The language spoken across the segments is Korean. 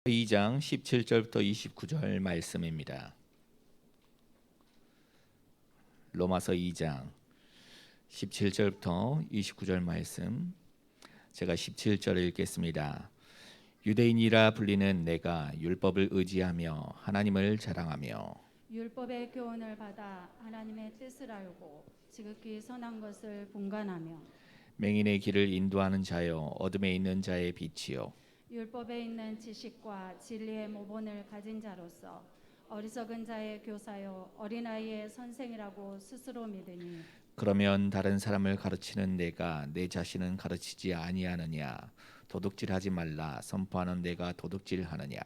2장 17절부터 29절 말씀입니다. 로마서 2장 17절부터 29절 말씀, 제가 17절을 읽겠습니다. 유대인이라 불리는 내가 율법을 의지하며 하나님을 자랑하며 율법의 교훈을 받아 하나님의 뜻을 알고 지극히 선한 것을 분간하며 맹인의 길을 인도하는 자여 어둠에 있는 자의 빛이요 율법에 있는 지식과 진리의 모본을 가진 자로서 어리석은 자의 교사요 어린아이의 선생이라고 스스로 믿으니 그러면 다른 사람을 가르치는 내가 내 자신은 가르치지 아니하느냐? 도둑질하지 말라 선포하는 내가 도둑질하느냐?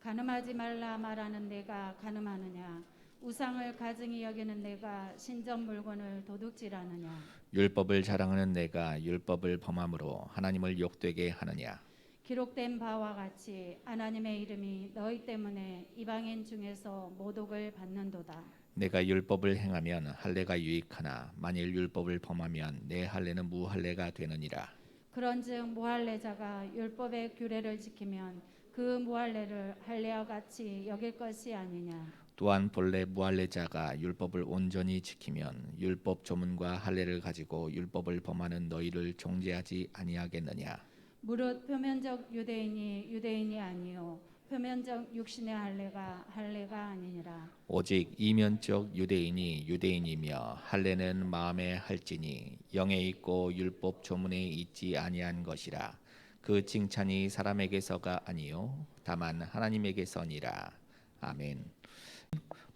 간음하지 말라 말하는 내가 간음하느냐 우상을 가증히 여기는 내가 신전 물건을 도둑질하느냐 율법을 자랑하는 내가 율법을 범함으로 하나님을 욕되게 하느냐? 기록된 바와 같이 하나님의 이름이 너희 때문에 이방인 중에서 모독을 받는도다. 내가 율법을 행하면 할례가 유익하나 만일 율법을 범하면 내 할례는 무할례가 되느니라. 그런즉 무할례자가 율법의 규례를 지키면 그 무할례를 할례와 같이 여길 것이 아니냐. 또한 본래 무할례자가 율법을 온전히 지키면 율법 조문과 할례를 가지고 율법을 범하는 너희를 정죄하지 아니하겠느냐. 무릇 표면적 유대인이 유대인이 아니요 표면적 육신의 할례가 아니니라. 오직 이면적 유대인이 유대인이며 할례는 마음에 할지니 영에 있고 율법 조문에 있지 아니한 것이라. 그 칭찬이 사람에게서가 아니요 다만 하나님에게서니라. 아멘.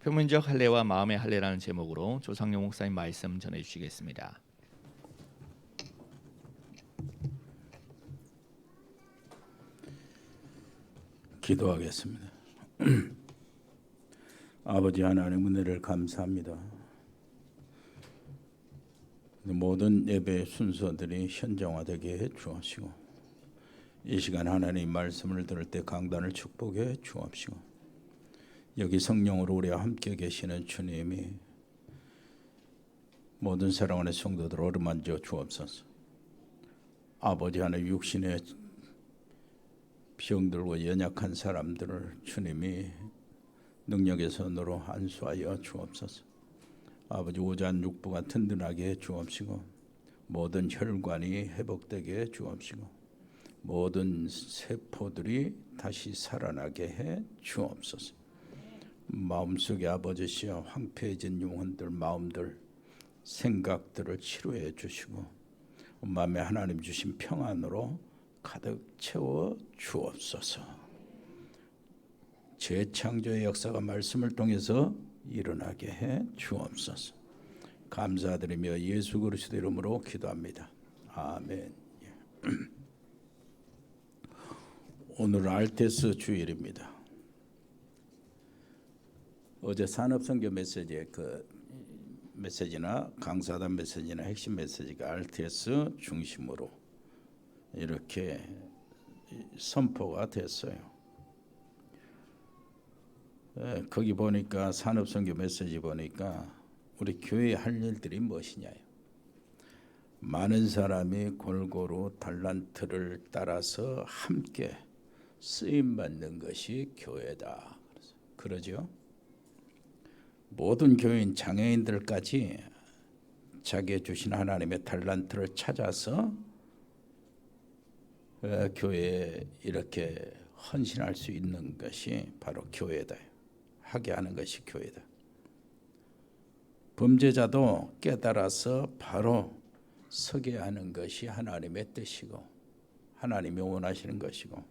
표면적 할례와 마음의 할례라는 제목으로 조상용 목사님 말씀 전해 주시겠습니다. 기도하겠습니다. 아버지 하나님 은혜를 감사합니다. 모든 예배 순서들이 현장화되게 해 주옵시고 이 시간 하나님 말씀을 들을 때 강단을 축복해 주옵시고 여기 성령으로 우리와 함께 계시는 주님이 모든 사랑하는 성도들 어루만져 주옵소서. 아버지 하나님 육신의 병들고 연약한 사람들을 주님이 능력의 손으로 안수하여 주옵소서. 아버지 오잔육부가 든든하게 해 주옵시고 모든 혈관이 회복되게 해 주옵시고 모든 세포들이 다시 살아나게 해 주옵소서. 마음속에 아버지시여 황폐해진 영혼들 마음들 생각들을 치료해 주시고 마음에 하나님 주신 평안으로 가득 채워 주옵소서. 재창조의 역사가 말씀을 통해서 일어나게 해 주옵소서. 감사드리며 예수 그리스도 이름으로 기도합니다. 아멘. 오늘 알테스 주일입니다. 어제 산업선교 메시지의 메시지나 강사단 메시지나 핵심 메시지가 알테스 중심으로 이렇게 선포가 됐어요. 거기 보니까 산업선교 메시지 보니까 우리 교회에 할 일들이 무엇이냐요. 많은 사람이 골고루 달란트를 따라서 함께 쓰임받는 것이 교회다. 그러죠. 모든 교인 장애인들까지 자기의 주신 하나님의 달란트를 찾아서 교회에 이렇게 헌신할 수 있는 것이 바로 교회다. 하게 하는 것이 교회다. 범죄자도 깨달아서 바로 서게 하는 것이 하나님의 뜻이고 하나님이 원하시는 것이고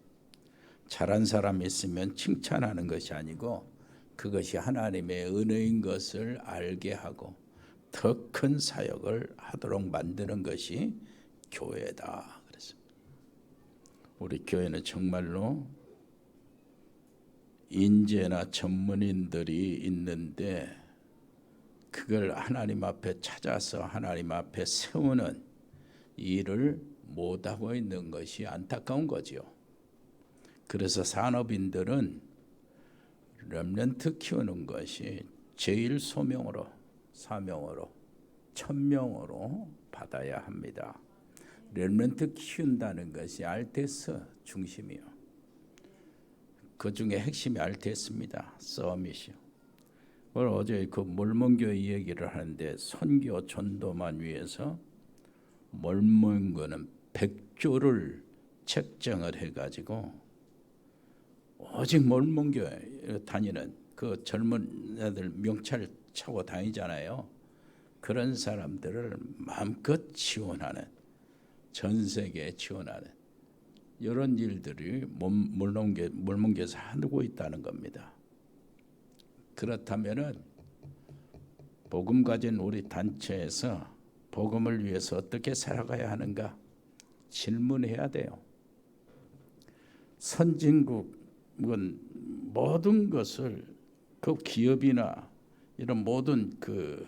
잘한 사람이 있으면 칭찬하는 것이 아니고 그것이 하나님의 은혜인 것을 알게 하고 더 큰 사역을 하도록 만드는 것이 교회다. 우리 교회는 정말로 인재나 전문인들이 있는데 그걸 하나님 앞에 찾아서 하나님 앞에 세우는 일을 못하고 있는 것이 안타까운 거죠. 그래서 산업인들은 렘넌트 키우는 것이 제일 소명으로 사명으로 천명으로 받아야 합니다. 렘넌트 키운다는 것이 알테스 중심이요. 그 중에 핵심이 RTS입니다. 서밋이요. 오늘 어제 그 몰몬교회 얘기를 하는데 선교 전도만 위해서 몰몬교는 100조를 책정을 해가지고 오직 몰몬교회 다니는 그 젊은 애들 명찰 차고 다니잖아요. 그런 사람들을 마음껏 지원하는, 전 세계에 지원하는 이런 일들이 몰몬교에서 하고 있다는 겁니다. 그렇다면은 복음 가진 우리 단체에서 복음을 위해서 어떻게 살아가야 하는가 질문해야 돼요. 선진국은 모든 것을 그 기업이나 이런 모든 그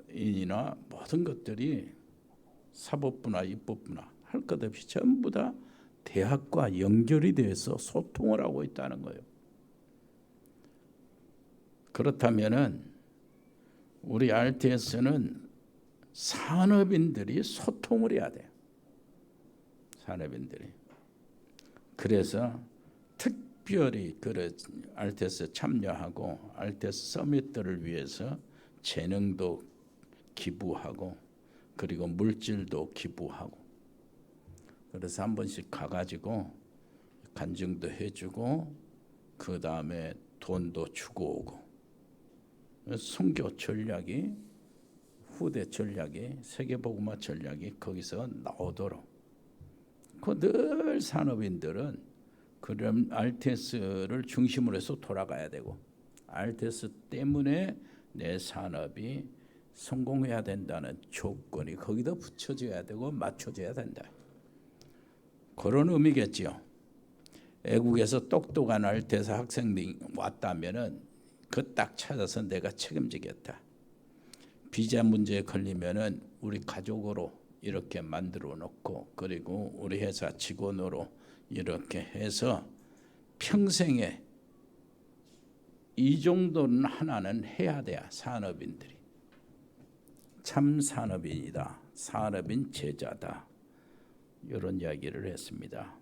법조인이나 모든 것들이 사법부나 입법부나 할 것 없이 전부 다 대학과 연결이 돼서 소통을 하고 있다는 거예요. 그렇다면은 우리 RTS는 산업인들이 소통을 해야 돼요. 산업인들이. 그래서 특별히 RTS 참여하고 RTS 서밋들을 위해서 재능도 기부하고 그리고 물질도 기부하고 그래서 한 번씩 가가지고 간증도 해주고 그 다음에 돈도 주고 오고 선교 전략이 후대 전략이 세계복음화 전략이 거기서 나오도록 늘 산업인들은 그런 RTS를 중심으로 해서 돌아가야 되고 RTS 때문에 내 산업이 성공해야 된다는 조건이 거기다 붙여져야 되고 맞춰져야 된다. 그런 의미겠지요. 애국에서 똑똑한 RTS 학생들이 왔다면은 그 딱 찾아서 내가 책임지겠다. 비자 문제에 걸리면은 우리 가족으로 이렇게 만들어 놓고 그리고 우리 회사 직원으로 이렇게 해서 평생에 이 정도는 하나는 해야 돼야 산업인들이 참 산업인이다. 산업인 제자다. 이런 이야기를 했습니다.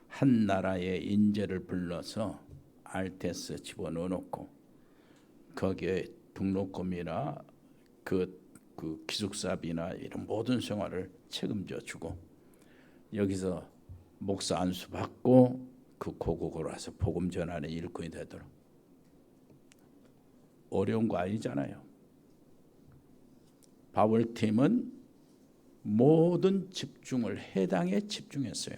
한 나라의 인재를 불러서 RTS 집어넣어 놓고 거기에 등록금이나 그 기숙사비나 이런 모든 생활을 책임져 주고 여기서 목사 안수 받고 그 고국으로 와서 복음 전하는 일꾼이 되도록 어려운 거 아니잖아요. 바울팀은 모든 집중을 해당에 집중했어요.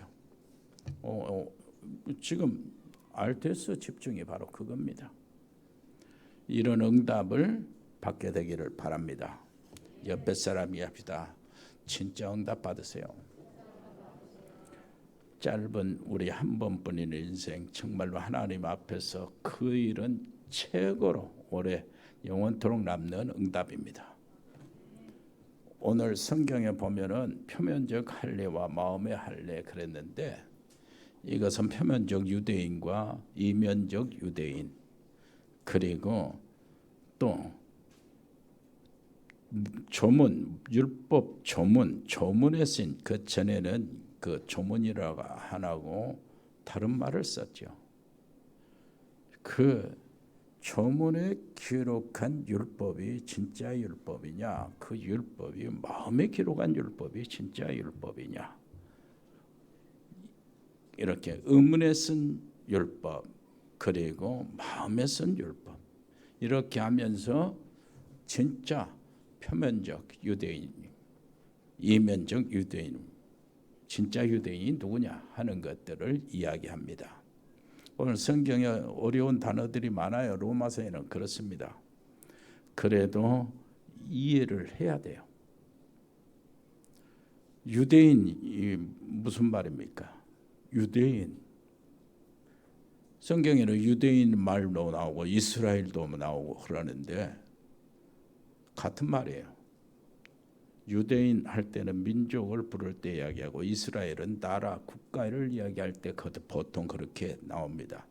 지금 RTS 집중이 바로 그겁니다. 이런 응답을 받게 되기를 바랍니다. 옆에 사람이 합시다. 진짜 응답 받으세요. 짧은 우리 한 번뿐인 인생 정말로 하나님 앞에서 그 일은 최고로 오래 영원토록 남는 응답입니다. 오늘 성경에 보면은 표면적 할례와 마음의 할례 그랬는데 이것은 표면적 유대인과 이면적 유대인 그리고 또 조문 율법 조문에 쓴 그 전에는 그 조문이라고 안 하고 다른 말을 썼죠. 그 조문에 기록한 율법이 진짜 율법이냐, 그 율법이 마음에 기록한 율법이 진짜 율법이냐, 이렇게 의문에 쓴 율법 그리고 마음에 쓴 율법 이렇게 하면서 진짜 표면적 유대인, 이면적 유대인, 진짜 유대인이 누구냐 하는 것들을 이야기합니다. 오늘 성경에 어려운 단어들이 많아요. 로마서에는 그렇습니다. 그래도 이해를 해야 돼요. 유대인이 무슨 말입니까? 유대인. 성경에는 유대인 말도 나오고 이스라엘도 나오고 그러는데 같은 말이에요. 유대인 할 때는 민족을 부를 때 이야기하고 이스라엘은 나라, 국가를 이야기할 때 보통 그렇게 나옵니다.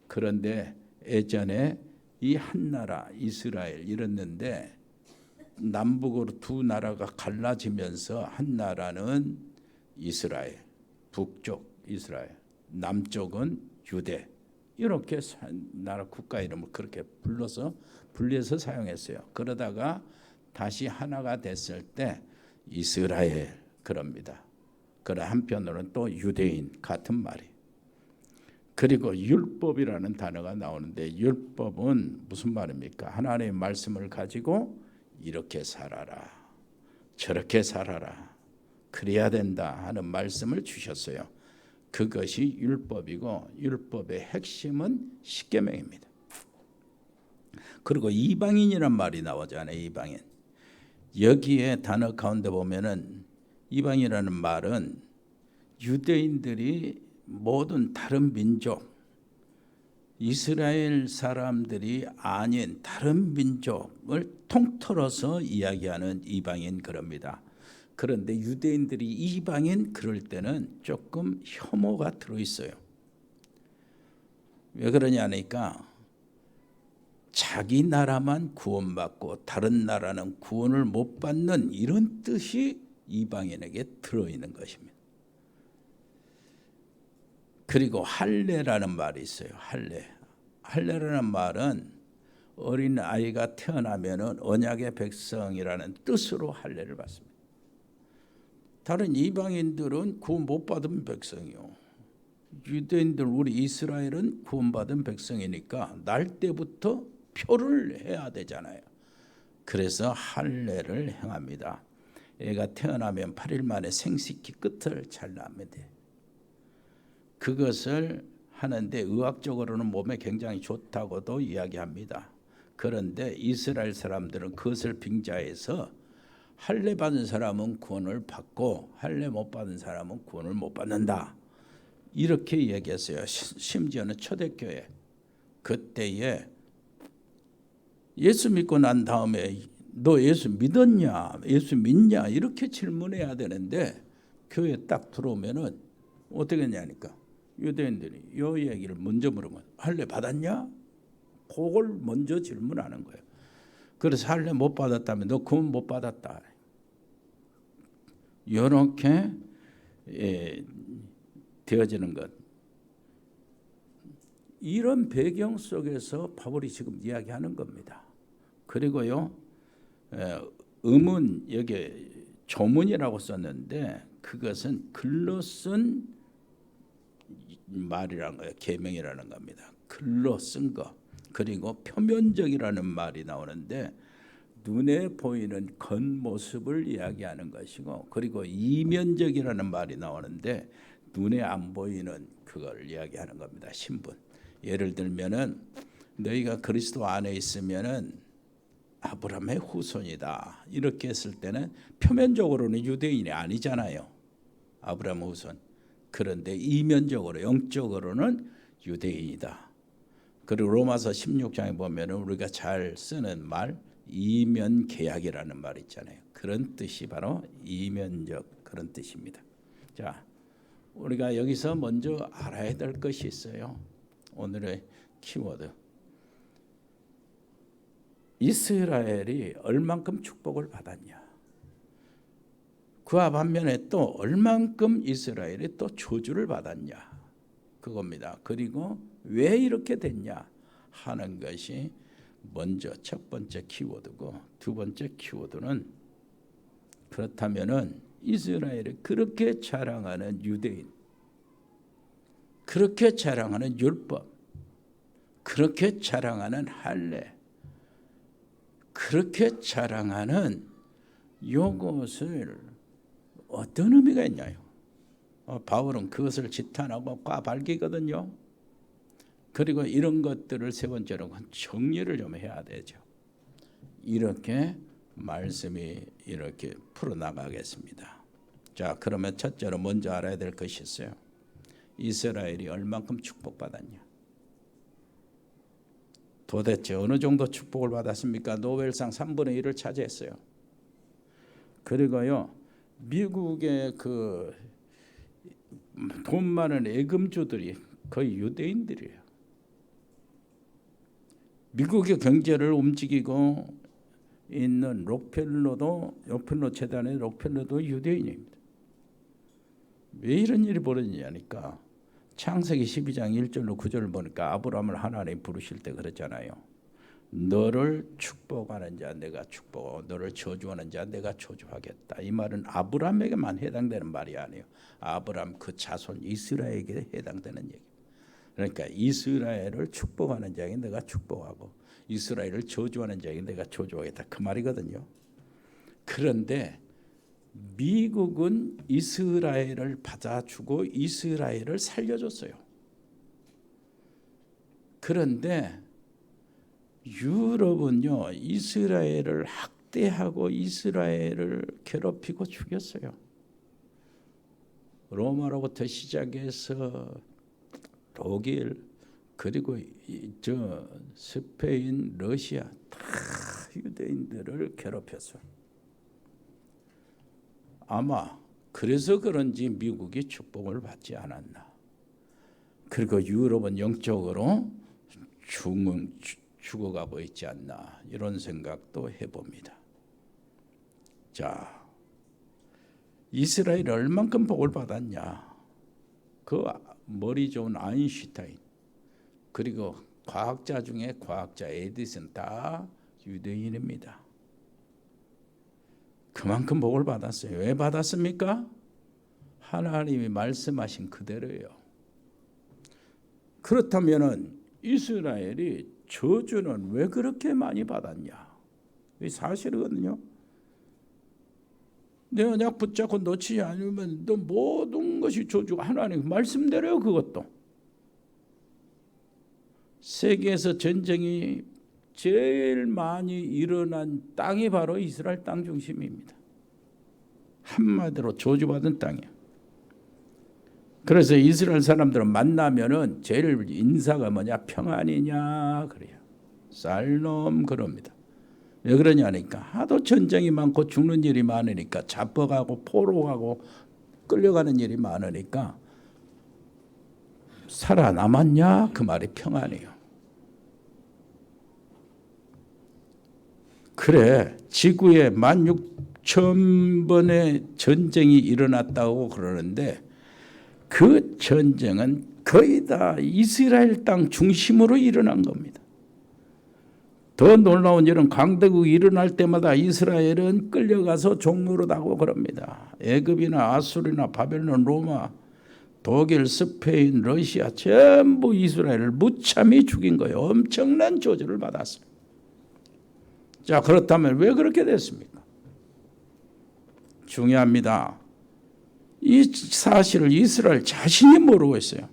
그런데 예전에 이 한 나라 이스라엘 이랬는데 남북으로 두 나라가 갈라지면서 한 나라는 이스라엘, 북쪽 이스라엘, 남쪽은 유대. 이렇게 나라 국가 이름을 그렇게 분리해서 사용했어요. 그러다가 다시 하나가 됐을 때 이스라엘 그럽니다. 그러 한편으로는 또 유대인 같은 말이. 그리고 율법이라는 단어가 나오는데 율법은 무슨 말입니까? 하나님의 말씀을 가지고 이렇게 살아라, 저렇게 살아라, 그래야 된다 하는 말씀을 주셨어요. 그것이 율법이고 율법의 핵심은 십계명입니다. 그리고 이방인이란 말이 나오잖아요. 이방인. 여기에 단어 가운데 보면은 이방이라는 말은 유대인들이 모든 다른 민족, 이스라엘 사람들이 아닌 다른 민족을 통틀어서 이야기하는 이방인 그럽니다. 그런데 유대인들이 이방인 그럴 때는 조금 혐오가 들어있어요. 왜 그러냐니까 자기 나라만 구원받고 다른 나라는 구원을 못 받는 이런 뜻이 이방인에게 들어있는 것입니다. 그리고 할례라는 말이 있어요. 할례라는 말은 어린 아이가 태어나면은 언약의 백성이라는 뜻으로 할례를 받습니다. 다른 이방인들은 구원 못 받은 백성이요. 유대인들 우리 이스라엘은 구원받은 백성이니까 날 때부터 표를 해야 되잖아요. 그래서 할례를 행합니다. 애가 태어나면 8일 만에 생식기 끝을 잘라면 돼. 그것을 하는데 의학적으로는 몸에 굉장히 좋다고도 이야기합니다. 그런데 이스라엘 사람들은 그것을 빙자해서 할례 받은 사람은 구원을 받고 할례 못 받은 사람은 구원을 못 받는다. 이렇게 얘기했어요. 심지어는 초대교회 그때에 예수 믿고 난 다음에 너 예수 믿었냐? 예수 믿냐? 이렇게 질문해야 되는데 교회 딱 들어오면은 어떻게 했냐니까 유대인들이 이 얘기를 먼저 물으면 할례 받았냐? 그걸 먼저 질문하는 거예요. 그래서 할례 못 받았다면 너 구원 못 받았다. 이렇게 되어지는 것. 이런 배경 속에서 바울이 지금 이야기하는 겁니다. 그리고요, 음은 여기 조문이라고 썼는데 그것은 글로 쓴 말이라는 거예요. 계명이라는 겁니다. 글로 쓴 거. 그리고 표면적이라는 말이 나오는데 눈에 보이는 겉모습을 이야기하는 것이고 그리고 이면적이라는 말이 나오는데 눈에 안 보이는 그걸 이야기하는 겁니다. 신분. 예를 들면은 너희가 그리스도 안에 있으면은 아브라함의 후손이다. 이렇게 했을 때는 표면적으로는 유대인이 아니잖아요. 아브라함 후손. 그런데 이면적으로 영적으로는 유대인이다. 그리고 로마서 16장에 보면은 우리가 잘 쓰는 말 이면 계약이라는 말 있잖아요. 그런 뜻이 바로 이면적 그런 뜻입니다. 자, 우리가 여기서 먼저 알아야 될 것이 있어요. 오늘의 키워드. 이스라엘이 얼만큼 축복을 받았냐. 그와 반면에 또 얼만큼 이스라엘이 또 저주를 받았냐. 그겁니다. 그리고 왜 이렇게 됐냐 하는 것이 먼저 첫 번째 키워드고 두 번째 키워드는 그렇다면은 이스라엘이 그렇게 자랑하는 유대인, 그렇게 자랑하는 율법, 그렇게 자랑하는 할례, 그렇게 자랑하는 요것을 어떤 의미가 있냐요. 바울은 그것을 지탄하고 꽈발기거든요. 그리고 이런 것들을 세 번째로 정리를 좀 해야 되죠. 이렇게 말씀이 이렇게 풀어나가겠습니다. 자, 그러면 첫째로 먼저 알아야 될 것이 있어요. 이스라엘이 얼만큼 축복받았냐. 도대체 어느 정도 축복을 받았습니까? 노벨상 3분의 1을 차지했어요. 그리고요, 미국의 그 돈 많은 예금주들이 거의 유대인들이에요. 미국의 경제를 움직이고 있는 록펠러 재단의 록펠러도 유대인입니다. 왜 이런 일이 벌어지냐니까 창세기 12장 1절로 9절을 보니까 아브라함을 하나님 부르실 때 그랬잖아요. 너를 축복하는 자 내가 축복하고 너를 저주하는 자 내가 저주하겠다. 이 말은 아브라함에게만 해당되는 말이 아니에요. 아브라함 그 자손 이스라엘에게 해당되는 얘기. 그러니까 이스라엘을 축복하는 자에게 내가 축복하고 이스라엘을 저주하는 자에게 내가 저주하겠다. 그 말이거든요. 그런데 미국은 이스라엘을 받아주고 이스라엘을 살려줬어요. 그런데 유럽은요, 이스라엘을 학대하고 이스라엘을 괴롭히고 죽였어요. 로마로부터 시작해서 독일 그리고 스페인, 러시아 다 유대인들을 괴롭혔어요. 아마 그래서 그런지 미국이 축복을 받지 않았나. 그리고 유럽은 영적으로 죽어가고 있지 않나 이런 생각도 해봅니다. 자, 이스라엘이 얼만큼 복을 받았냐. 그 머리 좋은 아인슈타인 그리고 과학자 중에 과학자 에디슨 다 유대인입니다. 그만큼 복을 받았어요. 왜 받았습니까? 하나님이 말씀하신 그대로예요. 그렇다면은 이스라엘이 저주는 왜 그렇게 많이 받았냐? 이 사실이거든요. 내 언약 붙잡고 놓치지 않으면 너 모든 것이 저주가 하나님 말씀대로요. 그것도 세계에서 전쟁이 제일 많이 일어난 땅이 바로 이스라엘 땅 중심입니다. 한마디로 저주받은 땅이에요. 그래서 이스라엘 사람들은 만나면은 제일 인사가 뭐냐? 평안이냐 그래요. 살롬 그럽니다. 왜 그러냐니까 하도 전쟁이 많고 죽는 일이 많으니까 잡혀가고 포로가고 끌려가는 일이 많으니까 살아남았냐? 그 말이 평안이에요. 그래 지구에 16,000번의 전쟁이 일어났다고 그러는데 그 전쟁은 거의 다 이스라엘 땅 중심으로 일어난 겁니다. 더 놀라운 일은 강대국이 일어날 때마다 이스라엘은 끌려가서 종노릇하고 그럽니다. 애굽이나 아수르나 바벨론, 로마, 독일, 스페인, 러시아 전부 이스라엘을 무참히 죽인 거예요. 엄청난 저주를 받았어요. 자, 그렇다면 왜 그렇게 됐습니까? 중요합니다. 이 사실을 이스라엘 자신이 모르고 있어요.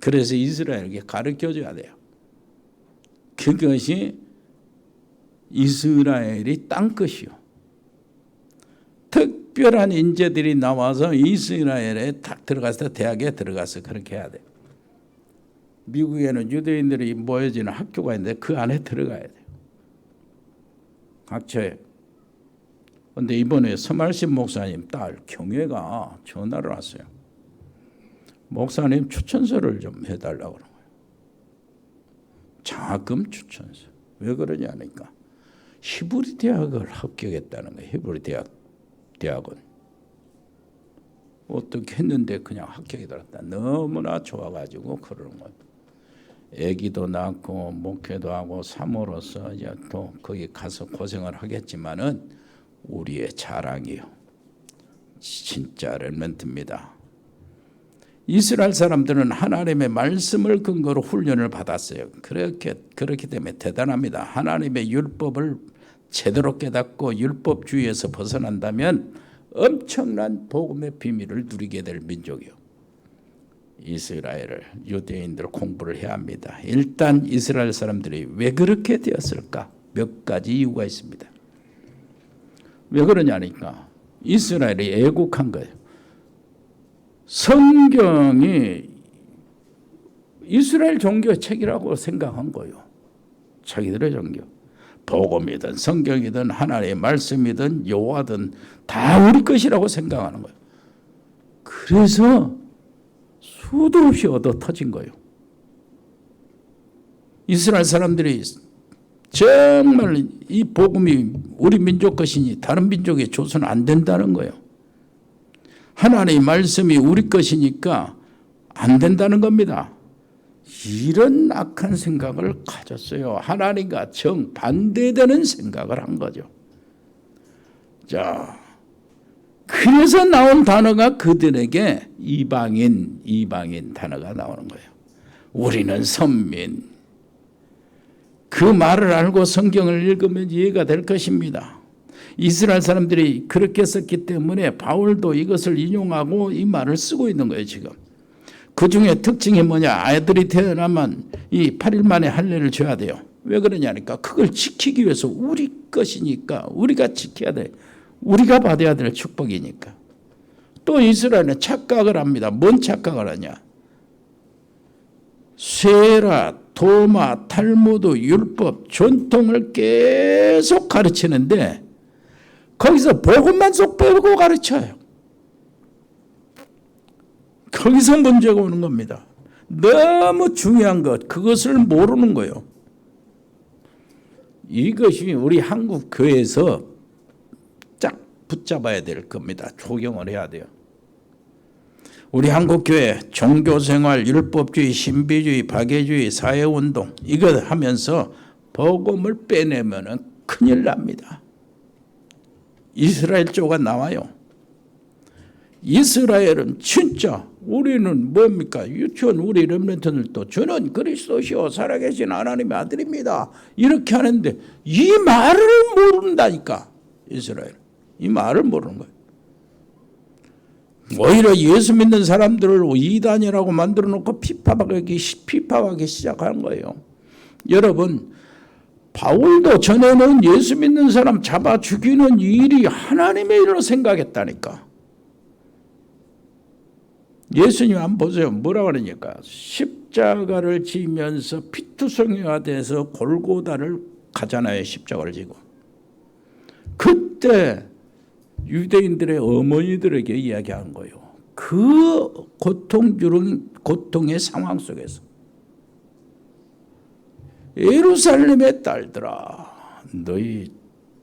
그래서 이스라엘에게 가르쳐줘야 돼요. 그것이 이스라엘이 땅끝이요. 특별한 인재들이 나와서 이스라엘에 딱 들어가서 대학에 들어가서 그렇게 해야 돼요. 미국에는 유대인들이 모여지는 학교가 있는데 그 안에 들어가야 돼요. 각처에. 그런데 이번에 서말신 목사님 딸 경혜가 전화를 왔어요. 목사님 추천서를 좀 해달라고 그런 거예요. 장학금 추천서. 왜 그러냐니까 히브리 대학을 합격했다는 거예요. 히브리 대학은 어떻게 했는데 그냥 합격이 들었다. 너무나 좋아가지고 그러는 거예요. 아기도 낳고 목회도 하고 사모로서 이제 또 거기 가서 고생을 하겠지만은 우리의 자랑이요. 진짜 렘넌트입니다. 이스라엘 사람들은 하나님의 말씀을 근거로 훈련을 받았어요. 그렇기 때문에 대단합니다. 하나님의 율법을 제대로 깨닫고 율법주의에서 벗어난다면 엄청난 복음의 비밀을 누리게 될 민족이요. 이스라엘을 유대인들 공부를 해야 합니다. 일단 이스라엘 사람들이 왜 그렇게 되었을까? 몇 가지 이유가 있습니다. 왜 그러냐니까 이스라엘이 애국한 거예요. 성경이 이스라엘 종교의 책이라고 생각한 거예요. 자기들의 종교. 복음이든 성경이든 하나님의 말씀이든 여호와든 다 우리 것이라고 생각하는 거예요. 그래서 수도 없이 얻어 터진 거예요. 이스라엘 사람들이 정말 이 복음이 우리 민족 것이니 다른 민족에 줘서는 안 된다는 거예요. 하나님의 말씀이 우리 것이니까 안 된다는 겁니다. 이런 악한 생각을 가졌어요. 하나님과 정반대되는 생각을 한 거죠. 자, 그래서 나온 단어가 그들에게 이방인 단어가 나오는 거예요. 우리는 선민. 그 말을 알고 성경을 읽으면 이해가 될 것입니다. 이스라엘 사람들이 그렇게 썼기 때문에 바울도 이것을 인용하고 이 말을 쓰고 있는 거예요, 지금. 그 중에 특징이 뭐냐? 아이들이 태어나면 이 8일 만에 할례를 줘야 돼요. 왜 그러냐니까 그걸 지키기 위해서 우리 것이니까 우리가 지켜야 돼. 우리가 받아야 될 축복이니까. 또 이스라엘은 착각을 합니다. 뭔 착각을 하냐? 세라, 도마, 탈무드, 율법, 전통을 계속 가르치는데 거기서 복음만 쏙 빼고 가르쳐요. 거기서 문제가 오는 겁니다. 너무 중요한 것, 그것을 모르는 거예요. 이것이 우리 한국 교회에서 쫙 붙잡아야 될 겁니다. 적용을 해야 돼요. 우리 한국 교회 종교생활, 율법주의, 신비주의, 박애주의, 사회운동 이거 하면서 복음을 빼내면 큰일 납니다. 이스라엘 쪽가 나와요. 이스라엘은 진짜 우리는 뭡니까? 유치원 우리 렘넌트들도 저는 그리스도시요 살아계신 하나님의 아들입니다. 이렇게 하는데 이 말을 모른다니까. 이스라엘 이 말을 모르는 거예요. 오히려 예수 믿는 사람들을 이단이라고 만들어 놓고 피파하기 시작하는 거예요. 여러분, 바울도 전에는 예수 믿는 사람 잡아 죽이는 일이 하나님의 일로 생각했다니까. 예수님 한번 보세요. 뭐라고 그러니까 십자가를 지면서 피투성이가 돼서 골고다를 가잖아요. 십자가를 지고. 그때 유대인들의 어머니들에게 이야기한 거예요. 그 고통의 상황 속에서 예루살렘의 딸들아, 너희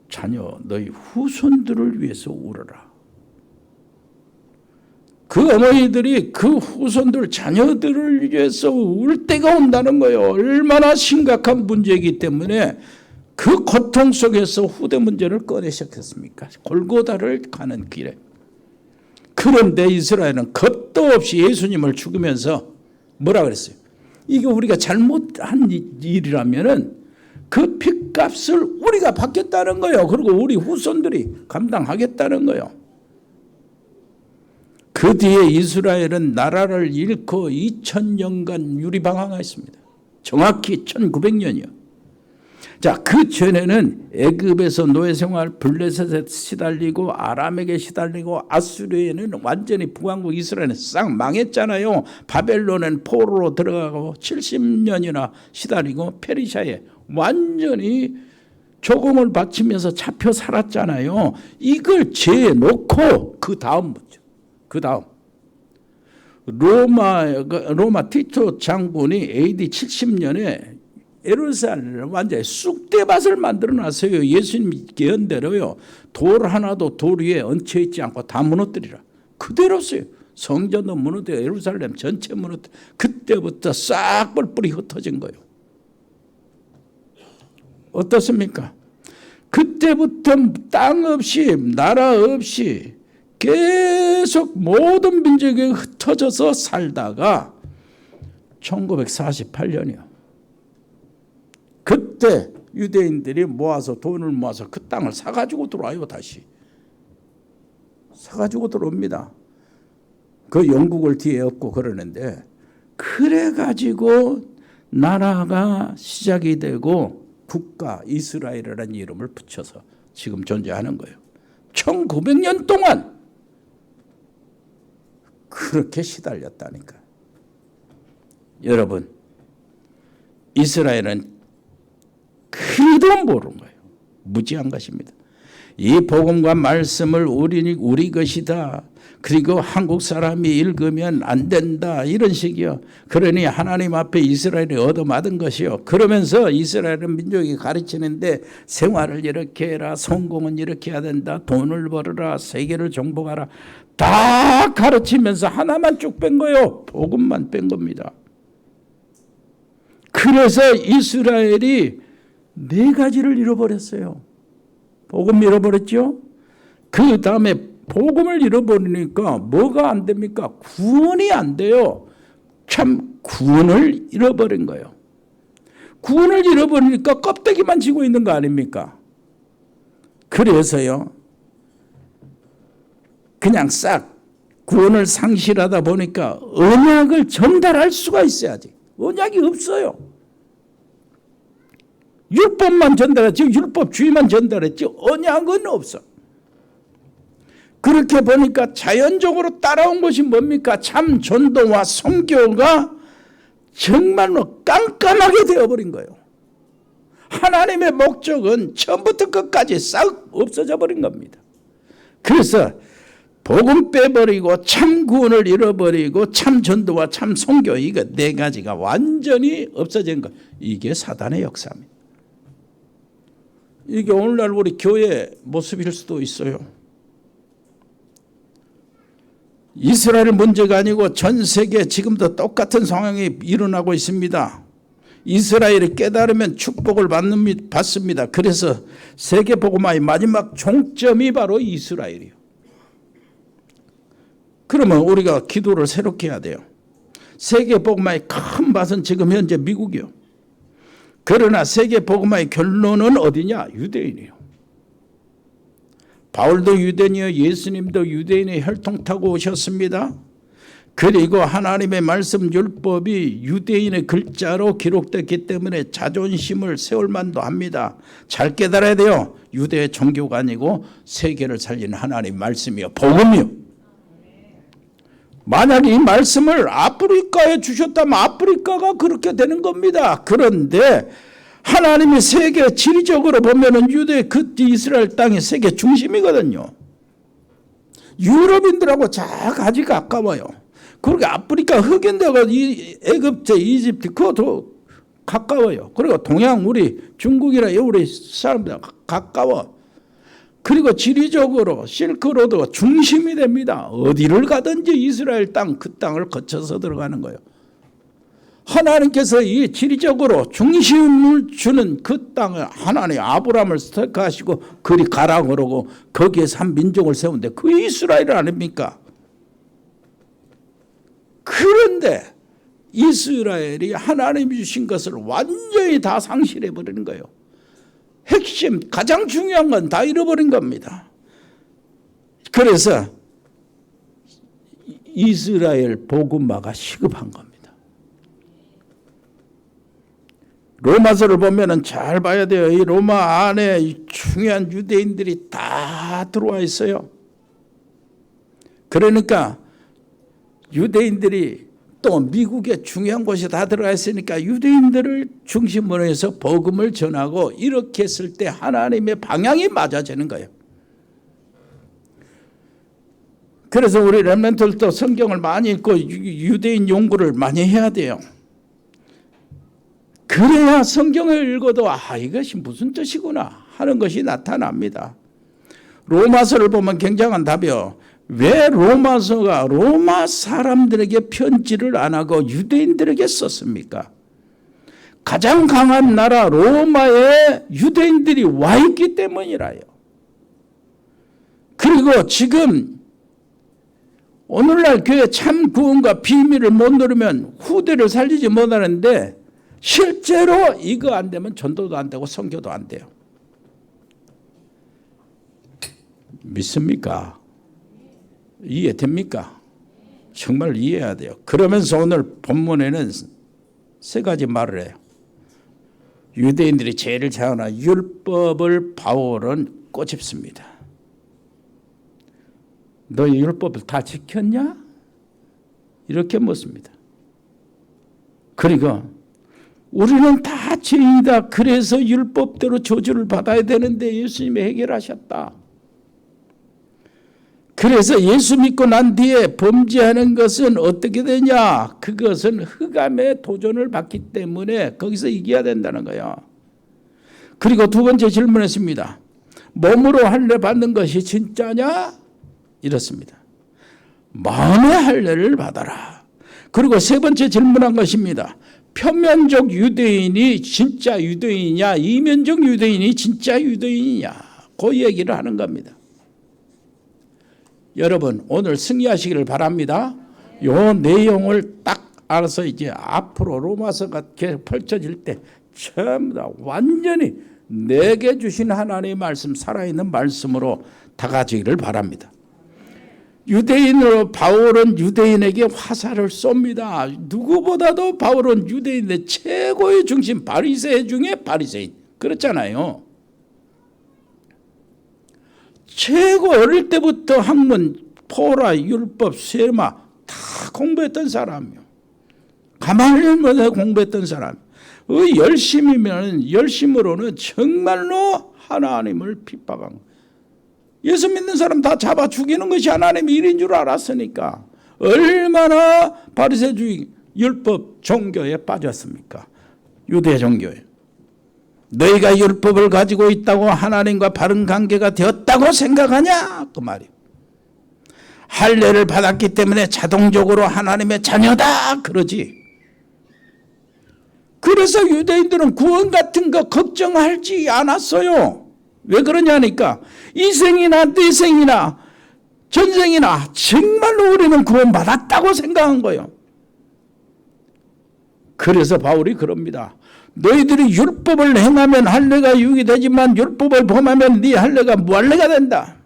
자녀, 너희 후손들을 위해서 울어라. 그 어머니들이 그 후손들, 자녀들을 위해서 울 때가 온다는 거예요. 얼마나 심각한 문제이기 때문에 그 고통 속에서 후대 문제를 꺼내셨겠습니까? 골고다를 가는 길에. 그런데 이스라엘은 겁도 없이 예수님을 죽으면서 뭐라 그랬어요? 이게 우리가 잘못한 일이라면은 그 핏값을 우리가 받겠다는 거예요. 그리고 우리 후손들이 감당하겠다는 거예요. 그 뒤에 이스라엘은 나라를 잃고 2000년간 유리방황했습니다. 정확히 1900년이요. 자, 그 전에는 애굽에서 노예생활, 블레셋에 시달리고 아람에게 시달리고 아수르에는 완전히 북왕국 이스라엘은 싹 망했잖아요. 바벨론은 포로로 들어가고 70년이나 시달리고 페르시아에 완전히 조공을 바치면서 잡혀 살았잖아요. 이걸 재놓고 그 다음 로마 티토 장군이 AD 70년에 예루살렘을 완전히 쑥대밭을 만들어놨어요. 예수님 예언대로요. 돌 하나도 돌 위에 얹혀있지 않고 다 무너뜨리라. 그대로였어요. 성전도 무너뜨려 예루살렘 전체 무너뜨려. 그때부터 싹 뿔뿔이 흩어진 거예요. 어떻습니까? 그때부터 땅 없이 나라 없이 계속 모든 민족이 흩어져서 살다가 1948년이요. 그때 유대인들이 모아서 돈을 모아서 그 땅을 사가지고 들어와요. 다시 사가지고 들어옵니다. 그 영국을 뒤에 얻고 그러는데 그래가지고 나라가 시작이 되고 국가 이스라엘이라는 이름을 붙여서 지금 존재하는 거예요. 1900년 동안 그렇게 시달렸다니까. 여러분, 이스라엘은 그도 모르는 거예요. 무지한 것입니다. 이 복음과 말씀을 우리 것이다. 그리고 한국 사람이 읽으면 안 된다. 이런 식이요. 그러니 하나님 앞에 이스라엘이 얻어맞은 것이요. 그러면서 이스라엘은 민족이 가르치는데 생활을 이렇게 해라. 성공은 이렇게 해야 된다. 돈을 벌어라. 세계를 정복하라. 다 가르치면서 하나만 쭉 뺀 거예요. 복음만 뺀 겁니다. 그래서 이스라엘이 4가지를 잃어버렸어요. 복음 잃어버렸죠. 그 다음에 복음을 잃어버리니까 뭐가 안 됩니까? 구원이 안 돼요. 참 구원을 잃어버린 거예요. 구원을 잃어버리니까 껍데기만 지고 있는 거 아닙니까? 그래서요, 그냥 싹 구원을 상실하다 보니까 언약을 전달할 수가 있어야지. 언약이 없어요. 율법만 전달했지, 율법주의만 전달했지 언약은 없어. 그렇게 보니까 자연적으로 따라온 것이 뭡니까? 참 전도와 선교가 정말로 깜깜하게 되어버린 거예요. 하나님의 목적은 처음부터 끝까지 싹 없어져 버린 겁니다. 그래서 복음 빼버리고 참 구원을 잃어버리고 참 전도와 참 선교, 이거 4가지가 완전히 없어진 거. 이게 사단의 역사입니다. 이게 오늘날 우리 교회 모습일 수도 있어요. 이스라엘 문제가 아니고 전 세계 지금도 똑같은 상황이 일어나고 있습니다. 이스라엘이 깨달으면 축복을 받습니다. 그래서 세계복음화의 마지막 종점이 바로 이스라엘이에요. 그러면 우리가 기도를 새롭게 해야 돼요. 세계복음화의 큰 밭은 지금 현재 미국이요. 그러나 세계복음화의 결론은 어디냐? 유대인이에요. 바울도 유대인이요, 예수님도 유대인의 혈통 타고 오셨습니다. 그리고 하나님의 말씀 율법이 유대인의 글자로 기록됐기 때문에 자존심을 세울 만도 합니다. 잘 깨달아야 돼요. 유대의 종교가 아니고 세계를 살리는 하나님의 말씀이요, 복음이요. 만약 이 말씀을 아프리카에 주셨다면 아프리카가 그렇게 되는 겁니다. 그런데 하나님이 세계 지리적으로 보면은 유대 그 이스라엘 땅이 세계 중심이거든요. 유럽인들하고 아주 가까워요. 그리고 아프리카 흑인들과 애굽, 이집트 그것도 가까워요. 그리고 동양 우리 중국이나 우리 사람들 가까워. 그리고 지리적으로 실크로드가 중심이 됩니다. 어디를 가든지 이스라엘 땅, 그 땅을 거쳐서 들어가는 거예요. 하나님께서 이 지리적으로 중심을 주는 그 땅을 하나님 아브라함을 택하시고 그리 가라 그러고 거기에서 한 민족을 세운데 그 이스라엘 아닙니까? 그런데 이스라엘이 하나님이 주신 것을 완전히 다 상실해 버리는 거예요. 핵심 가장 중요한 건 다 잃어버린 겁니다. 그래서 이스라엘 복음화가 시급한 겁니다. 로마서를 보면은 잘 봐야 돼요. 이 로마 안에 중요한 유대인들이 다 들어와 있어요. 그러니까 유대인들이 또 미국에 중요한 곳이 다 들어가 있으니까 유대인들을 중심으로 해서 복음을 전하고 이렇게 했을 때 하나님의 방향이 맞아지는 거예요. 그래서 우리 렘넌트들도 성경을 많이 읽고 유대인 연구를 많이 해야 돼요. 그래야 성경을 읽어도 이것이 무슨 뜻이구나 하는 것이 나타납니다. 로마서를 보면 굉장한 답이요. 왜 로마서가 로마 사람들에게 편지를 안 하고 유대인들에게 썼습니까? 가장 강한 나라 로마에 유대인들이 와 있기 때문이라요. 그리고 지금 오늘날 교회 참 구원과 비밀을 못 누리면 후대를 살리지 못하는데 실제로 이거 안 되면 전도도 안 되고 선교도 안 돼요. 믿습니까? 이해됩니까? 정말 이해해야 돼요. 그러면서 오늘 본문에는 3가지 말을 해요. 유대인들이 제일 잘하는 율법을 바울은 꼬집습니다. 너 율법을 다 지켰냐? 이렇게 묻습니다. 그리고 우리는 다 죄인이다. 그래서 율법대로 저주를 받아야 되는데 예수님이 해결하셨다. 그래서 예수 믿고 난 뒤에 범죄하는 것은 어떻게 되냐? 그것은 흑암의 도전을 받기 때문에 거기서 이겨야 된다는 거예요. 그리고 2번째 질문했습니다. 몸으로 할례 받는 것이 진짜냐? 이렇습니다. 마음의 할례를 받아라. 그리고 세 번째 질문한 것입니다. 표면적 유대인이 진짜 유대인이냐, 이면적 유대인이 진짜 유대인이냐, 그 얘기를 하는 겁니다. 여러분 오늘 승리하시기를 바랍니다. 요 내용을 딱 알아서 이제 앞으로 로마서가 계속 펼쳐질 때 전부 다 완전히 내게 주신 하나님의 말씀, 살아있는 말씀으로 다가지기를 바랍니다. 유대인으로 바울은 유대인에게 화살을 쏩니다. 누구보다도 바울은 유대인의 최고의 중심, 바리새인 중에 바리새인. 그렇잖아요. 최고 어릴 때부터 학문, 포라, 율법, 세마 다 공부했던 사람이요. 가말리엘보다 공부했던 사람. 그 열심으로는 정말로 하나님을 핍박한 거예요. 예수 믿는 사람 다 잡아 죽이는 것이 하나님의 일인 줄 알았으니까 얼마나 바리새주의 율법 종교에 빠졌습니까? 유대 종교에. 너희가 율법을 가지고 있다고 하나님과 바른 관계가 되었다고 생각하냐? 그 말이에요. 할례를 받았기 때문에 자동적으로 하나님의 자녀다 그러지. 그래서 유대인들은 구원 같은 거 걱정하지 않았어요. 왜 그러냐니까 이 생이나 내 생이나 전생이나 정말로 우리는 구원받았다고 생각한 거예요. 그래서 바울이 그럽니다. 너희들이 율법을 행하면 할례가 유익이 되지만 율법을 범하면 네 할례가 무할례가 된다.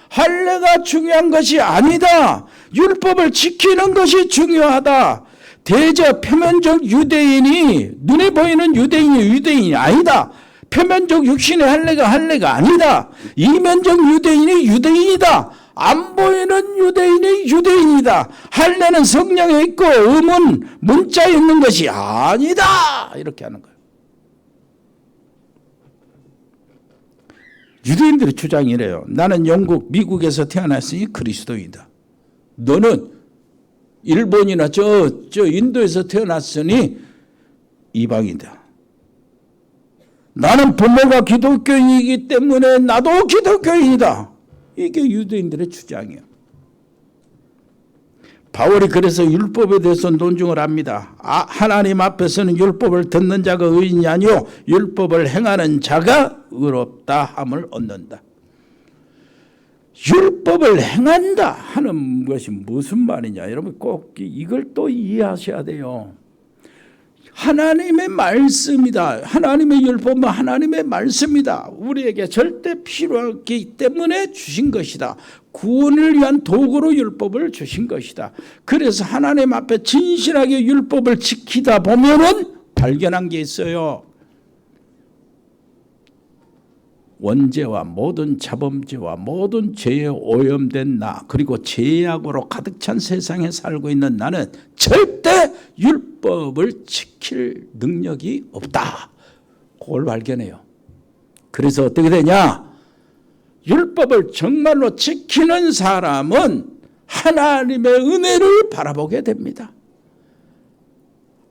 할례가 중요한 것이 아니다. 율법을 지키는 것이 중요하다. 대저 표면적 유대인이 눈에 보이는 유대인이 아니다. 표면적 육신의 할례가 아니다. 이면적 유대인이 유대인이다. 안 보이는 유대인이 유대인이다. 할례는 성령에 있고 음은 문자에 있는 것이 아니다. 이렇게 하는 거예요. 유대인들의 주장이래요. 나는 영국, 미국에서 태어났으니 그리스도인이다. 너는 일본이나 저 인도에서 태어났으니 이방이다. 나는 부모가 기독교인이기 때문에 나도 기독교인이다. 이게 유대인들의 주장이에요. 바울이 그래서 율법에 대해서 논증을 합니다. 하나님 앞에서는 율법을 듣는 자가 의인이 아니요 율법을 행하는 자가 의롭다 함을 얻는다. 율법을 행한다 하는 것이 무슨 말이냐. 여러분 꼭 이걸 또 이해하셔야 돼요. 하나님의 말씀이다. 하나님의 율법은 하나님의 말씀이다. 우리에게 절대 필요하기 때문에 주신 것이다. 구원을 위한 도구로 율법을 주신 것이다. 그래서 하나님 앞에 진실하게 율법을 지키다 보면은 발견한 게 있어요. 원죄와 모든 자범죄와 모든 죄에 오염된 나, 그리고 죄악으로 가득 찬 세상에 살고 있는 나는 절대 율법을 지킬 능력이 없다. 그걸 발견해요. 그래서 어떻게 되냐? 율법을 정말로 지키는 사람은 하나님의 은혜를 바라보게 됩니다.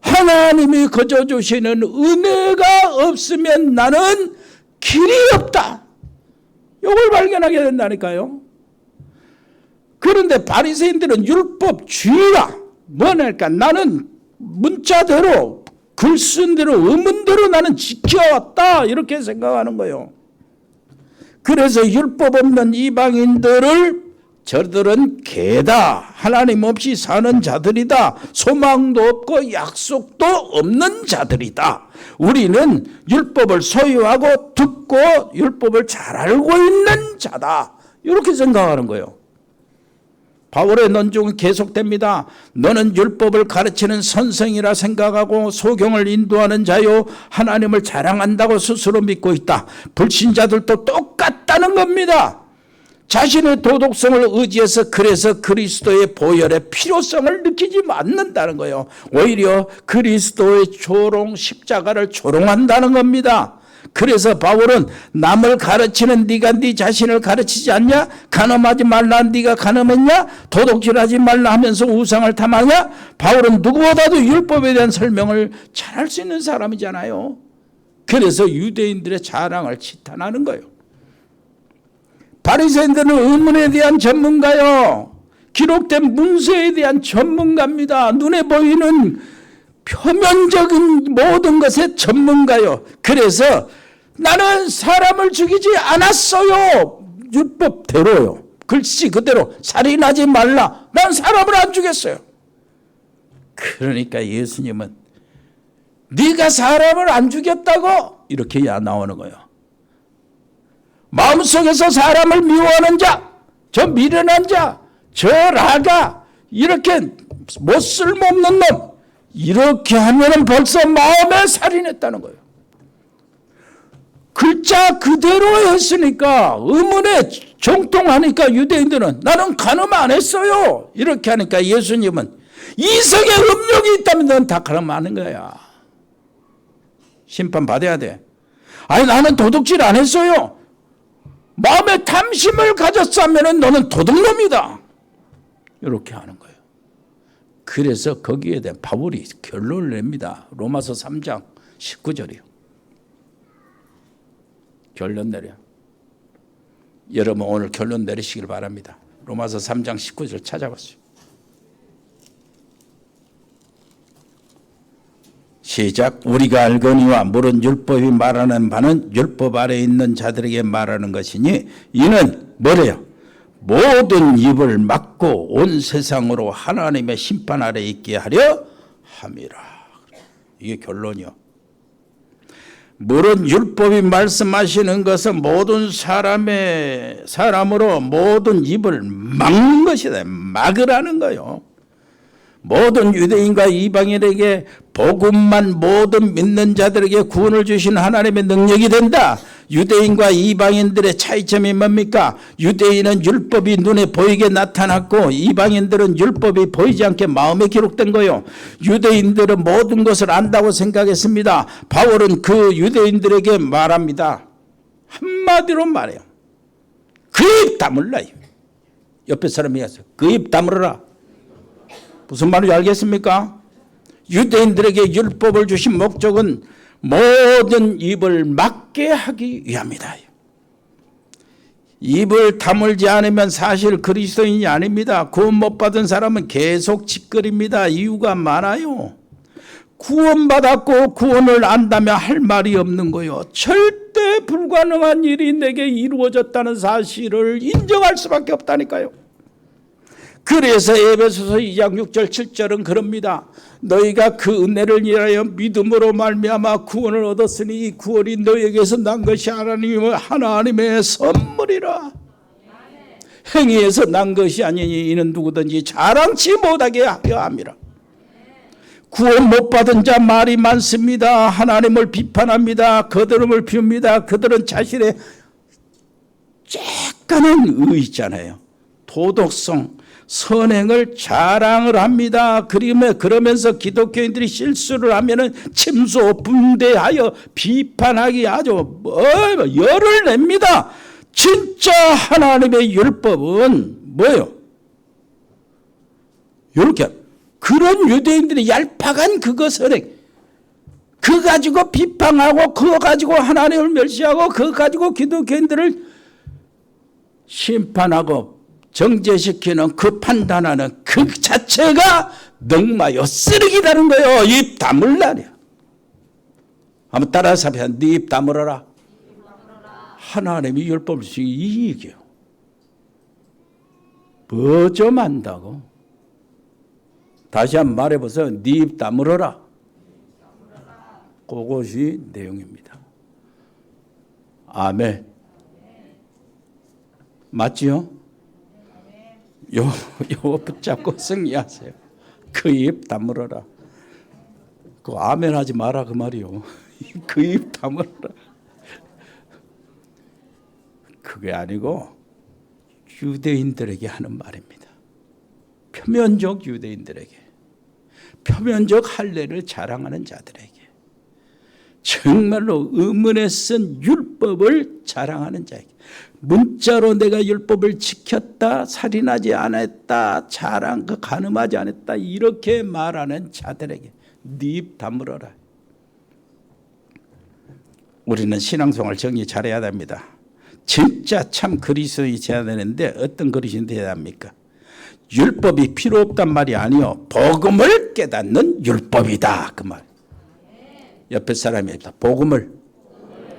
하나님이 거저 주시는 은혜가 없으면 나는 길이 없다. 이걸 발견하게 된다니까요. 그런데 바리새인들은 율법주의라. 뭐랄까, 나는 문자대로 글 쓴 대로 의문대로 나는 지켜왔다 이렇게 생각하는 거예요. 그래서 율법 없는 이방인들을 저들은 개다. 하나님 없이 사는 자들이다. 소망도 없고 약속도 없는 자들이다. 우리는 율법을 소유하고 듣고 율법을 잘 알고 있는 자다. 이렇게 생각하는 거예요. 바울의 논증은 계속됩니다. 너는 율법을 가르치는 선생이라 생각하고 소경을 인도하는 자요 하나님을 자랑한다고 스스로 믿고 있다. 불신자들도 똑같다는 겁니다. 자신의 도덕성을 의지해서 그래서 그리스도의 보혈의 필요성을 느끼지 않는다는 거예요. 오히려 그리스도의 조롱 십자가를 조롱한다는 겁니다. 그래서 바울은 남을 가르치는 네가 네 자신을 가르치지 않냐? 간음하지 말라 네가 간음했냐? 도둑질하지 말라 하면서 우상을 탐하냐? 바울은 누구보다도 율법에 대한 설명을 잘할 수 있는 사람이잖아요. 그래서 유대인들의 자랑을 치탄하는 거예요. 바리새인들은 의문에 대한 전문가요. 기록된 문서에 대한 전문가입니다. 눈에 보이는 표면적인 모든 것의 전문가요. 그래서 나는 사람을 죽이지 않았어요. 율법대로요. 글씨 그대로 살인하지 말라. 난 사람을 안 죽였어요. 그러니까 예수님은 네가 사람을 안 죽였다고? 이렇게 나오는 거예요. 마음속에서 사람을 미워하는 자, 저 미련한 자, 저 라가, 이렇게 못 쓸모없는 놈, 이렇게 하면은 벌써 마음에 살인했다는 거예요. 글자 그대로 했으니까, 의문에 정통하니까 유대인들은 나는 간음 안 했어요. 이렇게 하니까 예수님은 이성에 음욕이 있다면 넌 다 간음하는 거야. 심판 받아야 돼. 아니 나는 도둑질 안 했어요. 마음에 탐심을 가졌으면 너는 도둑놈이다. 이렇게 하는 거예요. 그래서 거기에 대한 바울이 결론을 냅니다. 로마서 3장 19절이요. 결론 내려. 여러분 오늘 결론 내리시길 바랍니다. 로마서 3장 19절 찾아봤어요. 시작. 우리가 알거니와 물은 율법이 말하는 바는 율법 아래에 있는 자들에게 말하는 것이니 이는 뭐래요? 모든 입을 막고 온 세상으로 하나님의 심판 아래 있게 하려 함이라. 이게 결론이요. 물은 율법이 말씀하시는 것은 모든 사람으로 모든 입을 막는 것이다. 막으라는 거요. 모든 유대인과 이방인에게 복음만 모든 믿는 자들에게 구원을 주신 하나님의 능력이 된다. 유대인과 이방인들의 차이점이 뭡니까? 유대인은 율법이 눈에 보이게 나타났고 이방인들은 율법이 보이지 않게 마음에 기록된 거요. 유대인들은 모든 것을 안다고 생각했습니다. 바울은 그 유대인들에게 말합니다. 한마디로 말해요. 그 입 다물라. 옆에 사람이 했어요. 그 입 다물어라. 무슨 말인지 알겠습니까? 유대인들에게 율법을 주신 목적은 모든 입을 막게 하기 위함이다. 입을 다물지 않으면 사실 그리스도인이 아닙니다. 구원 못 받은 사람은 계속 짓거립니다. 이유가 많아요. 구원받았고 구원을 안다면 할 말이 없는 거예요. 절대 불가능한 일이 내게 이루어졌다는 사실을 인정할 수밖에 없다니까요. 그래서 에베소서 2장 6절 7절은 그럽니다. 너희가 그 은혜를 인하여 믿음으로 말미암아 구원을 얻었으니 이 구원이 너희에게서 난 것이 하나님의 선물이라. 행위에서 난 것이 아니니 이는 누구든지 자랑치 못하게 하려 함이라. 구원 못 받은 자 말이 많습니다. 하나님을 비판합니다. 거드름을 피웁니다. 그들은 자신의 쬐깐한 의 있잖아요. 도덕성, 선행을 자랑을 합니다. 그러면서 기독교인들이 실수를 하면은 침소 분대하여 비판하기 아주 열을 냅니다. 진짜 하나님의 율법은 뭐예요? 이렇게 그런 유대인들이 얄팍한 그거 선행, 그거 가지고 비판하고 그거 가지고 하나님을 멸시하고 그거 가지고 기독교인들을 심판하고 정죄시키는 그 판단하는 그 자체가 넉마요 쓰레기라는 거예요. 입 다물라냐. 한번 따라서 하면 네 입 다물어라. 하나님이 율법을 주시기 이 얘기예요. 뭐 좀 안다고. 다시 한번 말해보세요. 네 입 다물어라. 그것이 내용입니다. 아멘. 맞지요? 요 붙잡고 승리하세요. 그 입 다물어라. 그 아멘 하지 마라 그 말이요. 그 입 다물어라. 그게 아니고 유대인들에게 하는 말입니다. 표면적 유대인들에게, 표면적 할례를 자랑하는 자들에게, 정말로 의문에 쓴 율법을 자랑하는 자에게, 문자로 내가 율법을 지켰다, 살인하지 않았다, 간음하지 않았다 이렇게 말하는 자들에게 네 입 다물어라. 우리는 신앙생활 정리 잘해야 됩니다. 진짜 참 그리스도인이 돼야 되는데 어떤 그리스도인이 돼야 합니까? 율법이 필요 없단 말이 아니요. 복음을 깨닫는 율법이다. 그 말. 옆에 사람입니다. 복음을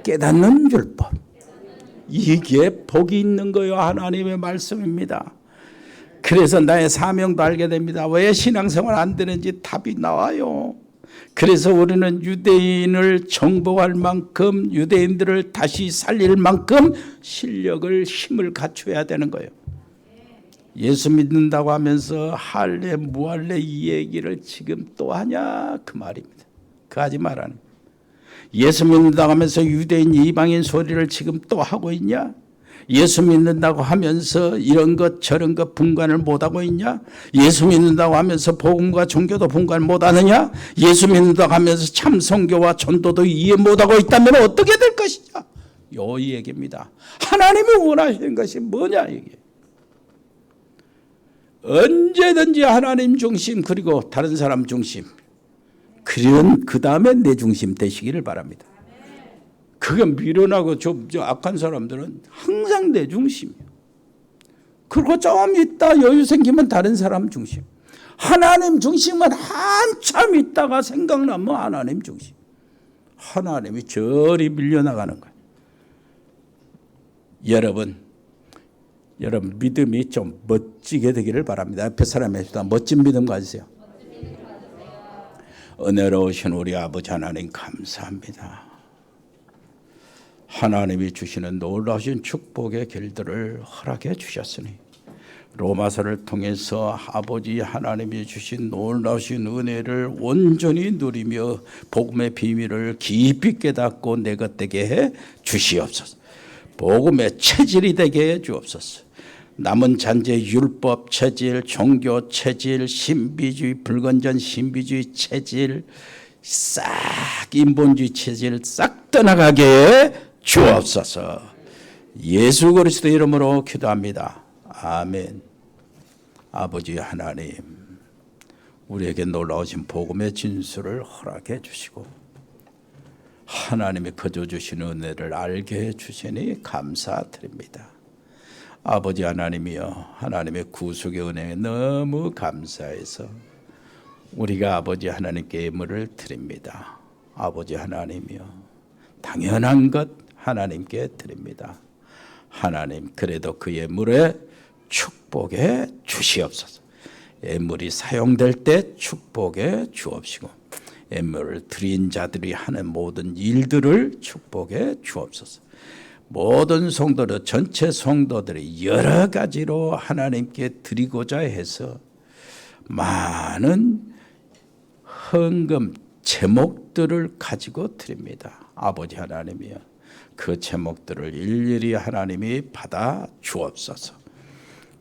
깨닫는 율법. 이게 복이 있는 거요. 하나님의 말씀입니다. 그래서 나의 사명도 알게 됩니다. 왜 신앙생활 안 되는지 답이 나와요. 그래서 우리는 유대인을 정복할 만큼, 유대인들을 다시 살릴 만큼 실력을, 힘을 갖춰야 되는 거예요. 예수 믿는다고 하면서 할래 무할래 이 얘기를 지금 또 하냐 그 말입니다. 그 하지 말라는. 예수 믿는다고 하면서 유대인 이방인 소리를 지금 또 하고 있냐? 예수 믿는다고 하면서 이런 것 저런 것 분간을 못하고 있냐? 예수 믿는다고 하면서 복음과 종교도 분간 못하느냐? 예수 믿는다고 하면서 참 선교와 전도도 이해 못하고 있다면 어떻게 될 것이냐? 이 얘기입니다. 하나님이 원하시는 것이 뭐냐 이게. 언제든지 하나님 중심 그리고 다른 사람 중심, 그런 그 다음에 내 중심 되시기를 바랍니다. 그게 미련하고 좀 악한 사람들은 항상 내 중심이에요. 그리고 좀 있다 여유 생기면 다른 사람 중심. 하나님 중심은 한참 있다가 생각나면 하나님 중심. 하나님이 저리 밀려나가는 거예요. 여러분 믿음이 좀 멋지게 되기를 바랍니다. 옆에 사람에다 멋진 믿음 가지세요. 은혜로우신 우리 아버지 하나님 감사합니다. 하나님이 주시는 놀라우신 축복의 길들을 허락해 주셨으니 로마서를 통해서 아버지 하나님이 주신 놀라우신 은혜를 온전히 누리며 복음의 비밀을 깊이 깨닫고 내 것 되게 해 주시옵소서. 복음의 체질이 되게 해 주옵소서. 남은 잔재 율법 체질, 종교 체질, 신비주의, 불건전 신비주의 체질, 싹 인본주의 체질 싹 떠나가게 해 주옵소서. 예수 그리스도 이름으로 기도합니다. 아멘. 아버지 하나님, 우리에게 놀라우신 복음의 진수를 허락해 주시고 하나님의 거저 주신 은혜를 알게 해 주시니 감사드립니다. 아버지 하나님이여, 하나님의 구속의 은혜에 너무 감사해서 우리가 아버지 하나님께 예물을 드립니다. 아버지 하나님이여, 당연한 것 하나님께 드립니다. 하나님, 그래도 그 예물에 축복해 주시옵소서. 예물이 사용될 때 축복해 주옵시고 예물을 드린 자들이 하는 모든 일들을 축복해 주옵소서. 모든 성도들, 전체 성도들이 여러 가지로 하나님께 드리고자 해서 많은 헌금 제목들을 가지고 드립니다. 아버지 하나님이여, 그 제목들을 일일이 하나님이 받아 주옵소서.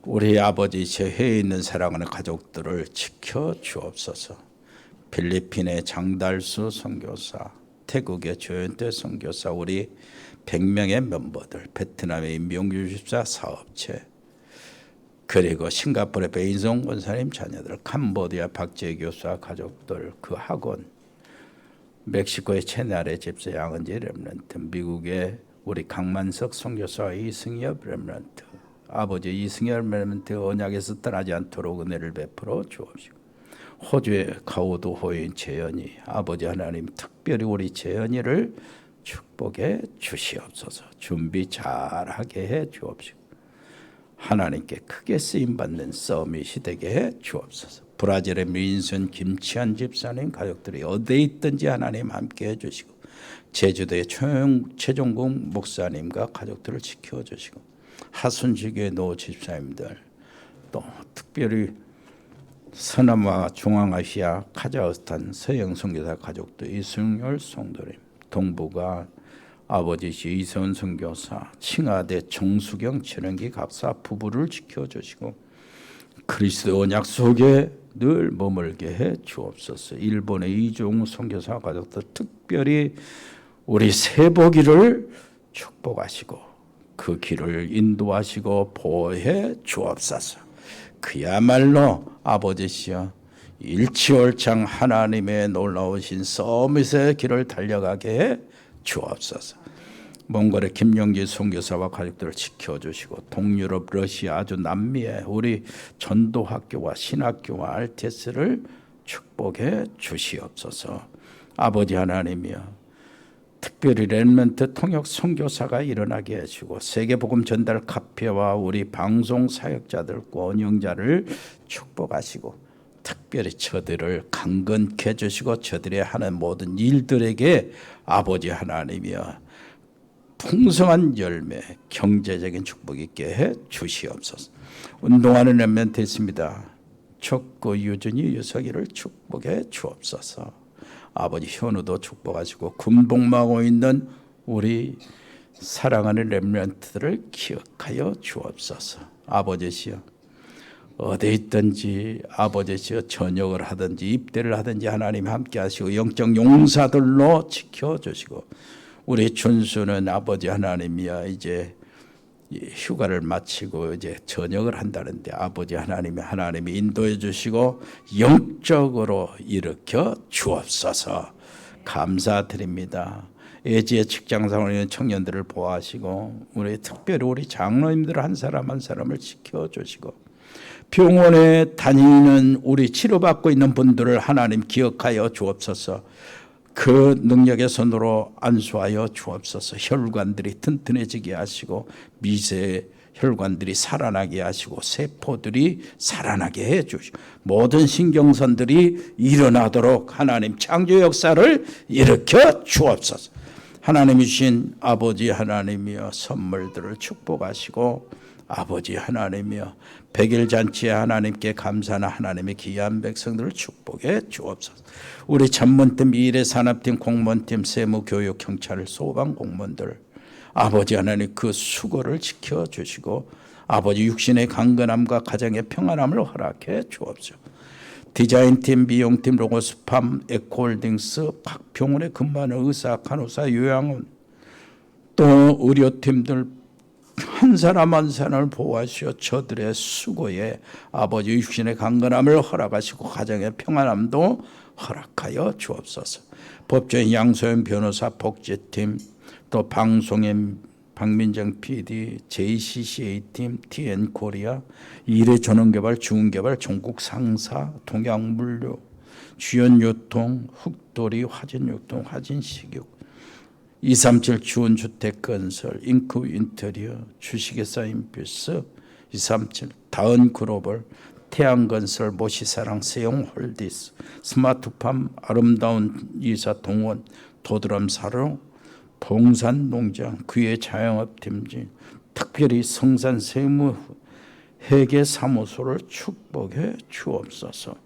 우리 아버지 제 해에 있는 사랑하는 가족들을 지켜 주옵소서. 필리핀의 장달수 선교사, 태국의 조현태 선교사, 우리 100명의 멤버들, 베트남의 임명주십사 사업체, 그리고 싱가포르의 베인성 권사님 자녀들, 캄보디아 박재 교수와 가족들, 그 학원, 멕시코의 채나레 집사 양은지 렘넌트, 미국의 우리 강만석 선교사 이승엽 렘넌트, 아버지 이승엽 렘넌트 언약에서 떠나지 않도록 은혜를 베풀어 주옵시고, 호주의 가우도 호인 재현이, 아버지 하나님 특별히 우리 재현이를 축복해 주시옵소서. 준비 잘하게 해 주옵시고 하나님께 크게 쓰임받는 서밋이 되게 해 주옵소서. 브라질의 민선 김치한 집사님 가족들이 어디에 있든지 하나님 함께 해주시고 제주도의 최종국 목사님과 가족들을 지켜주시고 하순지교의 노 집사님들, 또 특별히 서남아 중앙아시아 카자흐스탄 서영 선교사 가족들, 이승열 성도님, 동부가 아버지 이세훈 선교사, 칭하대 정수경 최령기 갑사 부부를 지켜주시고 그리스도 언약 속에 늘 머물게 해 주옵소서. 일본의 이종 선교사 가족들 특별히 우리 세복이를 축복하시고 그 길을 인도하시고 보호해 주옵소서. 그야말로 아버지시여 일치월장 하나님의 놀라우신 서밋의 길을 달려가게 해 주옵소서. 몽골의 김영기 선교사와 가족들을 지켜주시고 동유럽, 러시아, 아주 남미에 우리 전도학교와 신학교와 RTS를 축복해 주시옵소서. 아버지 하나님이여, 특별히 렘넌트 통역 선교사가 일어나게 해주고 세계복음 전달 카페와 우리 방송 사역자들과 운영자를 축복하시고 특별히 저들을 강건케 해주시고 저들의 하는 모든 일들에게 아버지 하나님이여 풍성한 열매, 경제적인 축복이 있게 해 주시옵소서. 운동하는 렘넌트 있습니다. 촉구 유준이 유석이를 축복해 주옵소서. 아버지 현우도 축복하시고 군복무하고 있는 우리 사랑하는 렘넌트들을 기억하여 주옵소서. 아버지시여, 어디 있든지 아버지시여 전역을 하든지 입대를 하든지 하나님 함께 하시고 영적 용사들로 지켜주시고 우리 준수는 아버지 하나님이야 이제 휴가를 마치고 이제 전역을 한다는데 아버지 하나님이 인도해 주시고 영적으로 일으켜 주옵소서. 감사드립니다. 예지의 직장생활에 있는 청년들을 보호하시고 우리 특별히 우리 장로님들 한 사람 한 사람을 지켜주시고 병원에 다니는 우리 치료받고 있는 분들을 하나님 기억하여 주옵소서. 그 능력의 손으로 안수하여 주옵소서. 혈관들이 튼튼해지게 하시고 미세 혈관들이 살아나게 하시고 세포들이 살아나게 해 주시고 모든 신경선들이 일어나도록 하나님 창조 역사를 일으켜 주옵소서. 하나님이 주신 아버지 하나님이여 선물들을 축복하시고 아버지 하나님이여 백일잔치에 하나님께 감사하는 하나님의 귀한 백성들을 축복해 주옵소서. 우리 전문팀, 미래산업팀, 공무원팀, 세무교육, 경찰, 소방공무원들 아버지 하나님 그 수고를 지켜주시고 아버지 육신의 강건함과 가정의 평안함을 허락해 주옵소서. 디자인팀, 미용팀, 로고스팜, 에코홀딩스, 박평원에 근무하는 의사, 간호사, 요양원 또 의료팀들 한 사람 한 사람을 보호하시어 저들의 수고에 아버지 육신의 강건함을 허락하시고 가정의 평안함도 허락하여 주옵소서. 법조인 양소연 변호사 복지팀 또 방송인 박민정 PD, JCCA팀, TN코리아, 일해전원개발, 중개발, 전국 상사, 동양물류, 주연유통, 흑도리, 화진유통, 화진식육 237 주원주택건설, 잉크 인테리어, 주식회사 인피스, 237 다은글로벌, 태양건설, 모시사랑, 세용홀디스, 스마트팜, 아름다운 이사 동원, 도드람사로, 봉산농장, 귀의 자영업팀진, 특별히 성산세무 회계사무소를 축복해 주옵소서.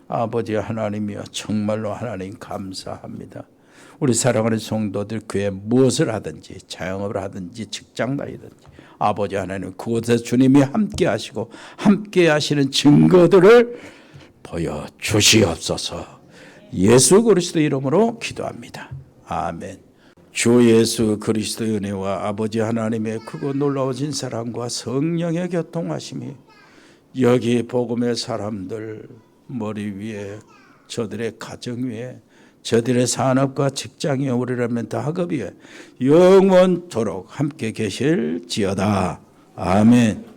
아버지 하나님이여 정말로 하나님 감사합니다. 우리 사랑하는 성도들 교회 무엇을 하든지 자영업을 하든지 직장 다니든지 아버지 하나님 그곳에서 주님이 함께 하시고 함께 하시는 증거들을 보여주시옵소서. 예수 그리스도 이름으로 기도합니다. 아멘. 주 예수 그리스도의 은혜와 아버지 하나님의 크고 놀라우신 사랑과 성령의 교통하심이 여기 복음의 사람들 머리 위에 저들의 가정 위에 저들의 산업과 직장에 우리라면 다 학업 위에 영원토록 함께 계실지어다. 아멘.